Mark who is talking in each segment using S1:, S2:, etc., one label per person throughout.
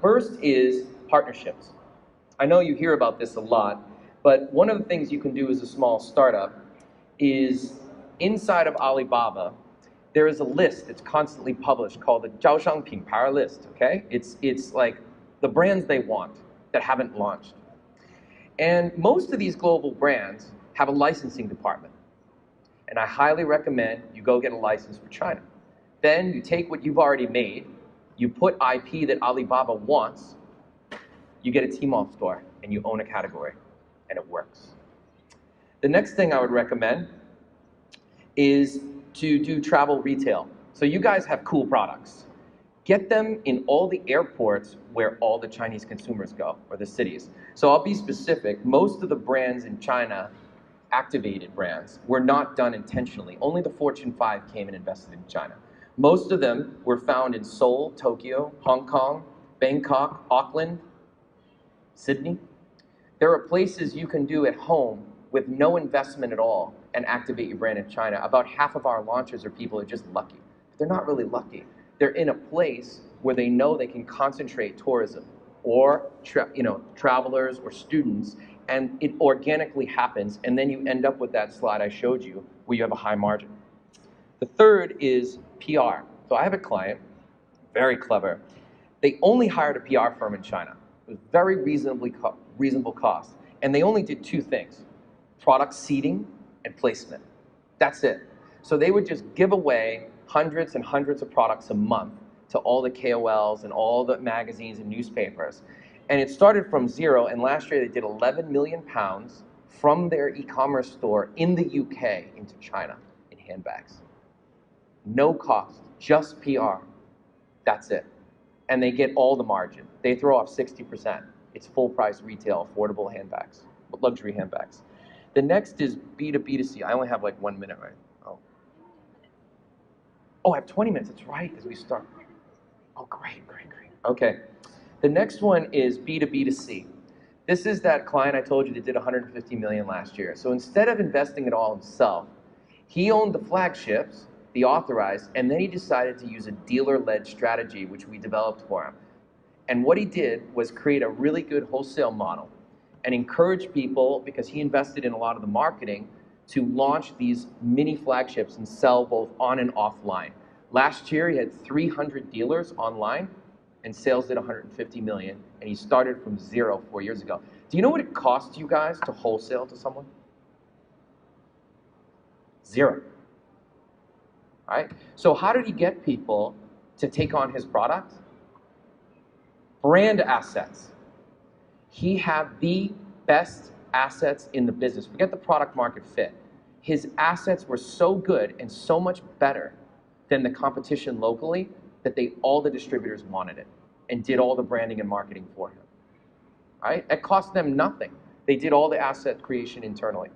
S1: First is partnerships. I know you hear about this a lot, but one of the things you can do as a small startup is inside of Alibaba, there is a list that's constantly published called the 招商品牌 list, okay? It's like the brands they want that haven't launched. And most of these global brands have a licensing department. And I highly recommend you go get a license for China. Then you take what you've already made, you put IP that Alibaba wants, you get a Tmall store, and you own a category, and it works. The next thing I would recommend is to do travel retail. So you guys have cool products. Get them in all the airports where all the Chinese consumers go, or the cities. So I'll be specific. Most of the brands in China, activated brands, were not done intentionally. Only the Fortune 5 came and invested in China. Most of them were found in Seoul, Tokyo, Hong Kong, Bangkok, Auckland, Sydney. There are places you can do at home with no investment at all and activate your brand in China. About half of our launches are people who are just lucky. But they're not really lucky. They're in a place where they know they can concentrate tourism or travelers or students, and it organically happens, and then you end up with that slide I showed you where you have a high margin. The third is PR. So I have a client, very clever. They only hired a PR firm in China. It was very reasonable cost. And they only did two things: product seeding and placement. That's it. So they would just give away hundreds and hundreds of products a month to all the KOLs and all the magazines and newspapers. And it started from zero, and last year they did 11 million pounds from their e-commerce store in the UK into China in handbags. No cost, just PR. That's it. And they get all the margin. They throw off 60%. It's full price retail, affordable handbags, luxury handbags. The next is B2B2C. I only have like 1 minute, right? Oh, I have 20 minutes. That's right, because we start. Oh, great. Okay. The next one is B2B2C. This is that client I told you that did 150 million last year. So instead of investing it all himself, he owned the flagships, the authorized, and then he decided to use a dealer-led strategy, which we developed for him. And what he did was create a really good wholesale model and encourage people, because he invested in a lot of the marketing, to launch these mini flagships and sell both on and offline. Last year, he had 300 dealers online and sales did 150 million, and he started from zero 4 years ago. Do you know what it costs you guys to wholesale to someone? Zero. Right? So how did he get people to take on his product? Brand assets. He had the best assets in the business. Forget the product market fit. His assets were so good and so much better than the competition locally that all the distributors wanted it and did all the branding and marketing for him. Right? It cost them nothing. They did all the asset creation internally.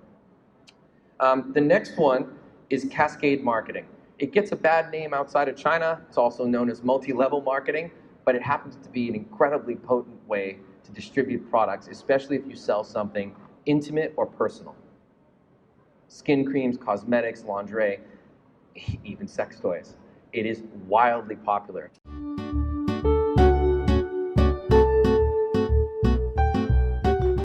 S1: The next one is cascade marketing. It gets a bad name outside of China. It's also known as multi-level marketing, but it happens to be an incredibly potent way to distribute products, especially if you sell something intimate or personal. Skin creams, cosmetics, lingerie, even sex toys. It is wildly popular.